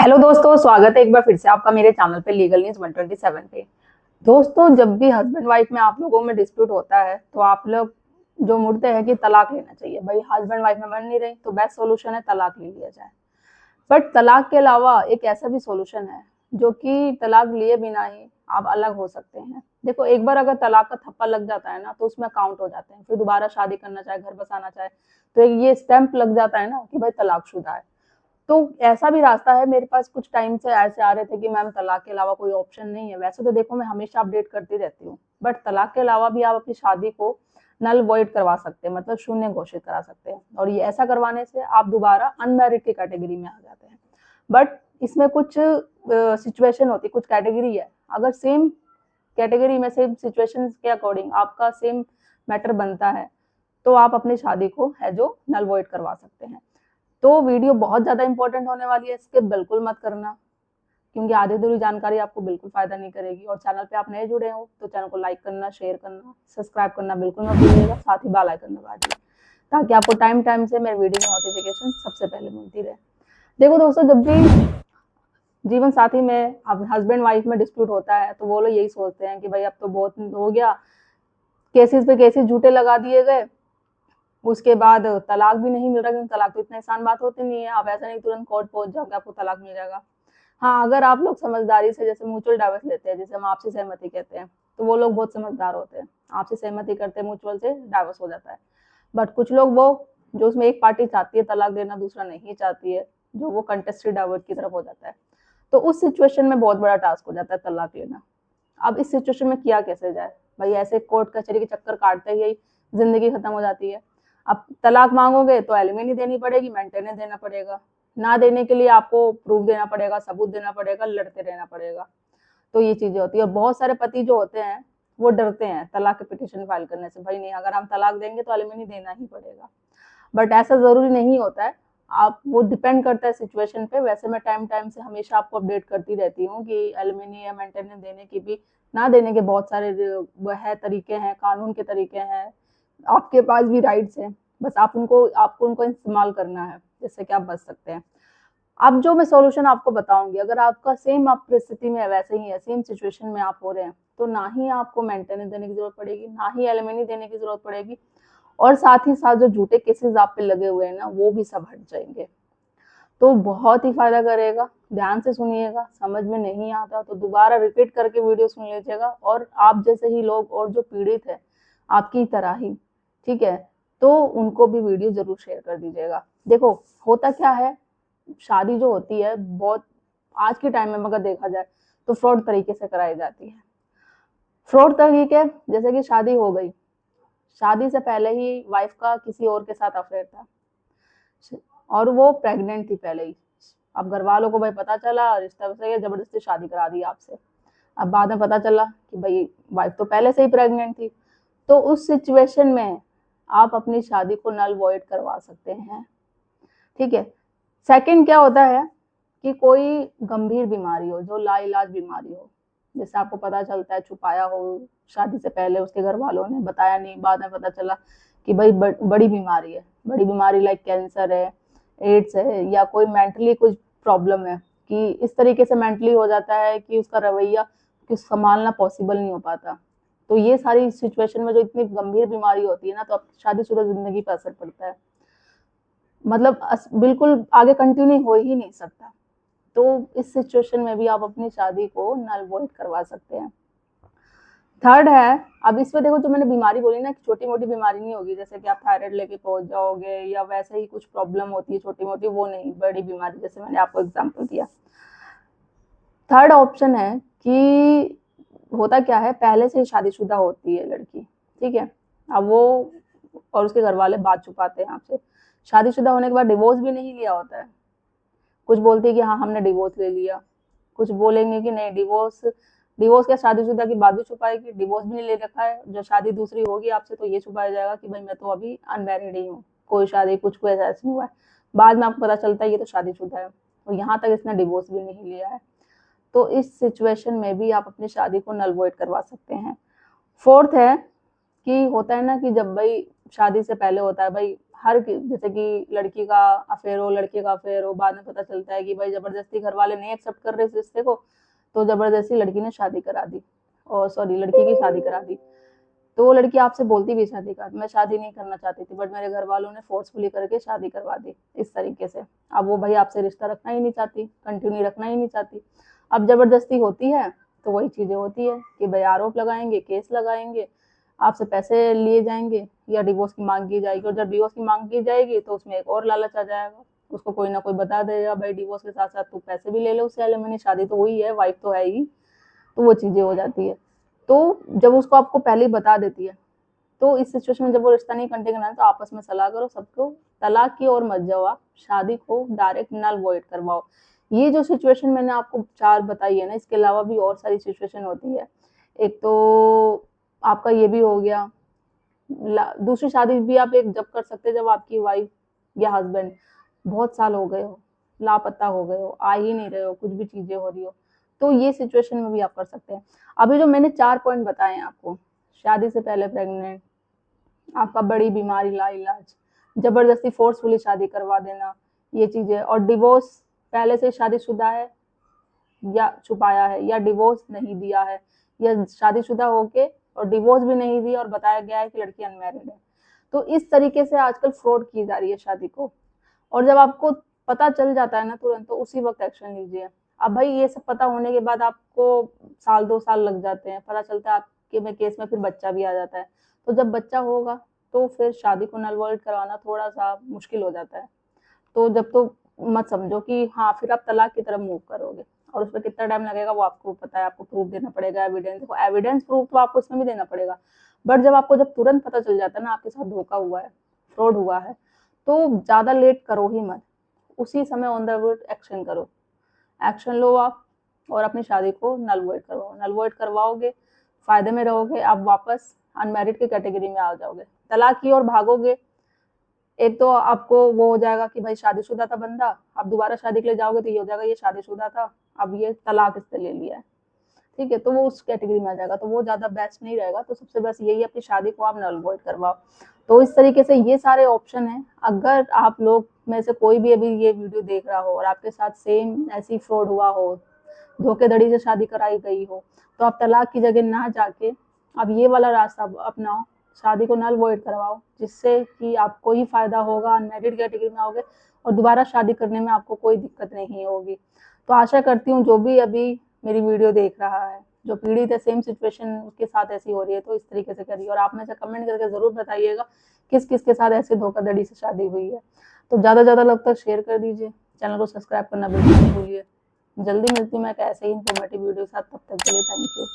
Hello दोस्तों, स्वागत है एक बार फिर से आपका मेरे चैनल पे लीगल न्यूज 127 पे। दोस्तों, जब भी हस्बैंड वाइफ में आप लोगों में डिस्प्यूट होता है तो आप लोग जो मुड़ते हैं कि तलाक लेना चाहिए। भाई, हस्बैंड वाइफ में बन नहीं रही तो बेस्ट सोल्यूशन है तलाक ले लिया जाए। बट तलाक के अलावा एक ऐसा भी सोल्यूशन है जो कि तलाक लिए बिना ही आप अलग हो सकते हैं। देखो, एक बार अगर तलाक का थप्पा लग जाता है ना तो उसमें काउंट हो जाते हैं। फिर दोबारा शादी करना चाहे, घर बसाना चाहे तो एक ये स्टैंप लग जाता है ना कि भाई तलाकशुदा है। तो ऐसा भी रास्ता है, मेरे पास कुछ टाइम से ऐसे आ रहे थे कि मैम तलाक के अलावा कोई ऑप्शन नहीं है। वैसे तो देखो, मैं हमेशा अपडेट करती रहती हूँ, बट तलाक के अलावा भी आप अपनी शादी को नल वॉइड करवा सकते हैं, मतलब शून्य घोषित करा सकते हैं। और ये ऐसा करवाने से आप दोबारा अनमैरिड की कैटेगरी में आ जाते हैं। बट इसमें कुछ सिचुएशन होती है, कुछ कैटेगरी है। अगर सेम कैटेगरी में सेम सिचुएशन के अकॉर्डिंग आपका सेम मैटर बनता है तो आप अपनी शादी को है जो नल वॉइड करवा सकते हैं। तो वीडियो बहुत ज़्यादा इंपॉर्टेंट होने वाली है, स्किप बिल्कुल मत करना, क्योंकि आधी अधूरी जानकारी आपको बिल्कुल फायदा नहीं करेगी। और चैनल पे आप नए जुड़े हो तो चैनल को लाइक करना, शेयर करना, सब्सक्राइब करना बिल्कुल मत भूलिएगा। साथ ही बेल आइकन दबा दीजिए ताकि आपको टाइम टाइम से मेरे वीडियो की नोटिफिकेशन सबसे पहले मिलती रहे। देखो दोस्तों, जब भी जीवन साथी में अब हस्बैंड वाइफ में डिस्प्यूट होता है तो वो लोग यही सोचते हैं कि भाई अब तो बहुत हो गया, केसेस पे केसेस झूठे लगा दिए गए, उसके बाद तलाक भी नहीं मिल रहा। क्योंकि तलाक तो इतनी आसान बात होती नहीं है, आप ऐसा नहीं तुरंत कोर्ट पहुंच जाओगे आपको तलाक मिल जाएगा। हाँ, अगर आप लोग समझदारी से जैसे म्यूचुअल डाइवोर्स लेते हैं, जैसे हम आपसी सहमति कहते हैं, तो वो लोग बहुत समझदार होते हैं, आपसी सहमति करते हैं, म्यूचुअल से डाइवोर्स हो जाता है। बट कुछ लोग वो जो उसमें एक पार्टी चाहती है तलाक देना, दूसरा नहीं चाहती है, जो वो कंटेस्टेड डाइवोर्स की तरफ हो जाता है। तो उस सिचुएशन में बहुत बड़ा टास्क हो जाता है तलाक लेना। अब इस सिचुएशन में किया कैसे जाए? भाई, ऐसे कोर्ट कचहरी के चक्कर काटते ही जिंदगी खत्म हो जाती है। अब तलाक मांगोगे तो एलिमनी देनी पड़ेगी, मेंटेनेंस देना पड़ेगा, ना देने के लिए आपको प्रूफ देना पड़ेगा, सबूत देना पड़ेगा, लड़ते रहना पड़ेगा। तो ये चीजें होती है। और बहुत सारे पति जो होते हैं वो डरते हैं तलाक के पिटिशन फाइल करने से। भाई नहीं, अगर हम तलाक देंगे तो एलिमनी देना ही पड़ेगा। बट ऐसा जरूरी नहीं होता है, आप वो डिपेंड करता है सिचुएशन पे। वैसे मैं टाइम टाइम से हमेशा आपको अपडेट करती रहती हूँ कि एलिमनी या मेंटेनेंस देने की भी, ना देने के बहुत सारे है तरीके हैं, कानून के तरीके हैं, आपके पास भी राइट्स हैं। बस आपको उनको इस्तेमाल करना है, जिससे कि आप बच सकते हैं। अब जो मैं सॉल्यूशन आपको बताऊंगी, अगर आपका सेम आप परिस्थिति में वैसे ही है, सेम सिचुएशन में आप हो रहे हैं, तो ना ही आपको मेंटेनेंस देने की जरूरत पड़ेगी, ना ही एलिमनी देने की जरूरत पड़ेगी। और साथ ही साथ जो झूठे केसेस आप पे लगे हुए हैं ना, वो भी सब हट जाएंगे। तो बहुत ही फायदा करेगा। ध्यान से सुनिएगा, समझ में नहीं आता तो दोबारा रिपीट करके वीडियो सुन लीजिएगा। और आप जैसे ही लोग और जो पीड़ित है आपकी तरह ही, ठीक है, तो उनको भी वीडियो जरूर शेयर कर दीजिएगा। देखो, होता क्या है, शादी जो होती है बहुत आज के टाइम में अगर देखा जाए तो फ्रॉड तरीके से कराई जाती है। फ्रॉड तरीके, जैसे कि शादी हो गई, शादी से पहले ही वाइफ का किसी और के साथ अफेयर था और वो प्रेग्नेंट थी पहले ही। अब घर वालों को भाई पता चला, रिश्ता से जबरदस्ती शादी करा दी आपसे। अब बाद में पता चला कि भाई वाइफ तो पहले से ही प्रेग्नेंट थी। तो उस सिचुएशन में आप अपनी शादी को नल वॉइड करवा सकते हैं, ठीक है। सेकंड क्या होता है कि कोई गंभीर बीमारी हो, जो लाइलाज बीमारी हो, जैसे आपको पता चलता है छुपाया हो, शादी से पहले उसके घर वालों ने बताया नहीं, बाद में पता चला कि भाई बड़ी बीमारी है, बड़ी बीमारी लाइक कैंसर है, एड्स है, या कोई मेंटली कुछ प्रॉब्लम है कि इस तरीके से मेंटली हो जाता है कि उसका रवैया कि संभालना पॉसिबल नहीं हो पाता। तो ये सारी सिचुएशन में जो इतनी गंभीर बीमारी होती है ना, तो शादीशुदा जिंदगी पर असर पड़ता है, मतलब बिल्कुल आगे कंटिन्यू हो ही नहीं सकता। तो इस सिचुएशन में भी आप अपनी शादी को नल वॉइड करवा सकते हैं। थर्ड है, अब इसमें देखो, जो मैंने बीमारी बोली ना, छोटी मोटी बीमारी नहीं होगी, जैसे कि आप थायराइड लेके पहुंच जाओगे या वैसे ही कुछ प्रॉब्लम होती है छोटी मोटी, वो नहीं, बड़ी बीमारी जैसे मैंने आपको एग्जांपल दिया। थर्ड ऑप्शन है कि होता क्या है, पहले से ही शादीशुदा होती है लड़की, ठीक है, अब वो और उसके घर वाले बात छुपाते हैं आपसे। शादीशुदा होने के बाद डिवोर्स भी नहीं लिया होता है। कुछ बोलती है कि हाँ हमने डिवोर्स ले लिया, कुछ बोलेंगे कि नहीं डिवोर्स, डिवोर्स क्या शादीशुदा की बात भी छुपाएगी, डिवोर्स भी नहीं ले रखा है, जो शादी दूसरी होगी आपसे तो ये छुपाया जाएगा कि भाई मैं तो अभी अनमैरिड ही हूँ, कोई शादी कुछ कोई ऐसा नहीं हुआ है। बाद में आपको पता चलता है ये तो शादीशुदा है और यहाँ तक इसने डिवोर्स भी नहीं लिया है। तो इस सिचुएशन में भी आप अपनी शादी को नल वॉइड करवा सकते हैं। फोर्थ है कि होता है ना कि जब भाई शादी से पहले होता है, भाई जैसे कि लड़की का अफेयर हो, लड़के का अफेयर हो, बाद में पता चलता है कि भाई जबरदस्ती घर वाले नहीं एक्सेप्ट कर रहे इस रिश्ते को, तो जबरदस्ती लड़की ने शादी करा दी, और सॉरी लड़की की शादी करा दी। तो वो लड़की आपसे बोलती भी शादी का मैं शादी नहीं करना चाहती थी, बट मेरे घर वालों ने फोर्सफुली करके शादी करवा दी इस तरीके से। अब वो भाई आपसे रिश्ता रखना ही नहीं चाहती, कंटिन्यू रखना ही नहीं चाहती। अब जबरदस्ती होती है तो वही चीजें होती है कि भाई आरोप लगाएंगे, केस लगाएंगे, आपसे पैसे लिए जाएंगे या डिवोर्स की मांग की जाएगी। और जब डिवोर्स की मांग की जाएगी तो उसमें एक और लालच आ जाएगा, उसको कोई ना कोई बता देगा भाई डिवोर्स के साथ साथ तू पैसे भी ले लो उससे, एलिमनी, शादी तो हुई है, वाइफ तो है ही, तो वो चीजें हो जाती है। तो जब उसको आपको पहले ही बता देती है, तो इस सिचुएशन में जब वो रिश्ता नहीं कंटिन्यू करना है तो आपस में सलाह करो, सबको तलाक की ओर मत जाओ, आप शादी को डायरेक्ट नल वॉइड करवाओ। ये जो सिचुएशन मैंने आपको 4 बताई है ना, इसके अलावा भी और सारी सिचुएशन होती है। एक तो आपका ये भी हो गया, दूसरी शादी भी आप एक जब कर सकते हैं जब आपकी वाइफ या हस्बैंड बहुत साल हो गए हो, लापता हो गए हो, आ ही नहीं रहे हो, कुछ भी चीजें हो रही हो, तो ये सिचुएशन में भी आप कर सकते हैं। अभी जो मैंने 4 पॉइंट बताए हैं आपको, शादी से पहले प्रेग्नेंट, आपका बड़ी बीमारी लाइलाज, जबरदस्ती फोर्सफुली शादी करवा देना, ये चीजें, और डिवोर्स पहले से शादीशुदा है या छुपाया है, या डिवोर्स नहीं दिया है, या शादीशुदा होके और डिवोर्स भी नहीं दिया और बताया गया है कि लड़की अनमैरिड है। तो इस तरीके से आजकल फ्रॉड की जा रही है शादी को। और जब आपको पता चल जाता है ना तुरंत, तो उसी वक्त एक्शन लीजिए। अब भाई ये सब पता होने के बाद आपको साल 2 साल लग जाते हैं, पता चलता है आपके में केस में फिर बच्चा भी आ जाता है। तो जब बच्चा होगा तो फिर शादी को नल वॉइड करवाना थोड़ा सा मुश्किल हो जाता है। तो जब तो मत समझो कि हाँ फिर आप तलाक की तरफ मूव करोगे, और उसमें कितना टाइम लगेगा वो आपको पता है, आपको प्रूफ देना पड़ेगा, एविडेंस, देखो एविडेंस प्रूफ तो आपको इसमें भी देना पड़ेगा। बट जब आपको जब तुरंत पता चल जाता है ना आपके साथ धोखा हुआ है, फ्रॉड हुआ है, तो ज्यादा लेट करो ही मत, उसी समय ऑन द वर्ड एक्शन करो, एक्शन लो आप, और अपनी शादी को नल वॉइड करवाओ। नल वॉइड करवाओगे, फायदे में रहोगे, आप वापस अनमैरिड की कैटेगरी में आ जाओगे। तलाक की ओर भागोगे, एक तो आपको वो हो जाएगा कि भाई शादीशुदा था बंदा, आप दोबारा शादी के लिए जाओगे तो ये हो जाएगा ये शादीशुदा था, अब ये तलाक इससे ले लिया है, ठीक है, तो वो उस कैटेगरी में आ जाएगा, तो वो ज्यादा बेस्ट नहीं रहेगा। तो सबसे बेस्ट यही है अपनी शादी को आप नल वॉइड करवाओ। तो इस तरीके से ये सारे ऑप्शन हैं। अगर आप लोग में से कोई भी अभी ये वीडियो देख रहा हो और आपके साथ सेम ऐसी फ्रॉड हुआ हो, धोखेधड़ी से शादी कराई गई हो, तो आप तलाक की जगह ना जाके अब ये वाला रास्ता अपनाओ, शादी को नल वॉइड करवाओ, जिससे कि आपको ही फायदा होगा, अनमैरिड कैटेगरी में आओगे और दोबारा शादी करने में आपको कोई दिक्कत नहीं होगी। तो आशा करती हूँ जो भी अभी मेरी वीडियो देख रहा है, जो पीड़ित है, सेम सिचुएशन उसके साथ ऐसी हो रही है, तो इस तरीके से करिए। और आप में से कमेंट करके जरूर बताइएगा किस किस के साथ ऐसे धोखाधड़ी से शादी हुई है। तो ज़्यादा लोग तक शेयर कर दीजिए, चैनल को सब्सक्राइब करना बिल्कुल नहीं भूलिए। जल्दी मिलती हूँ मैं एक ऐसे ही इंफॉर्मेटिव वीडियो के साथ, तब तक के लिए थैंक यू।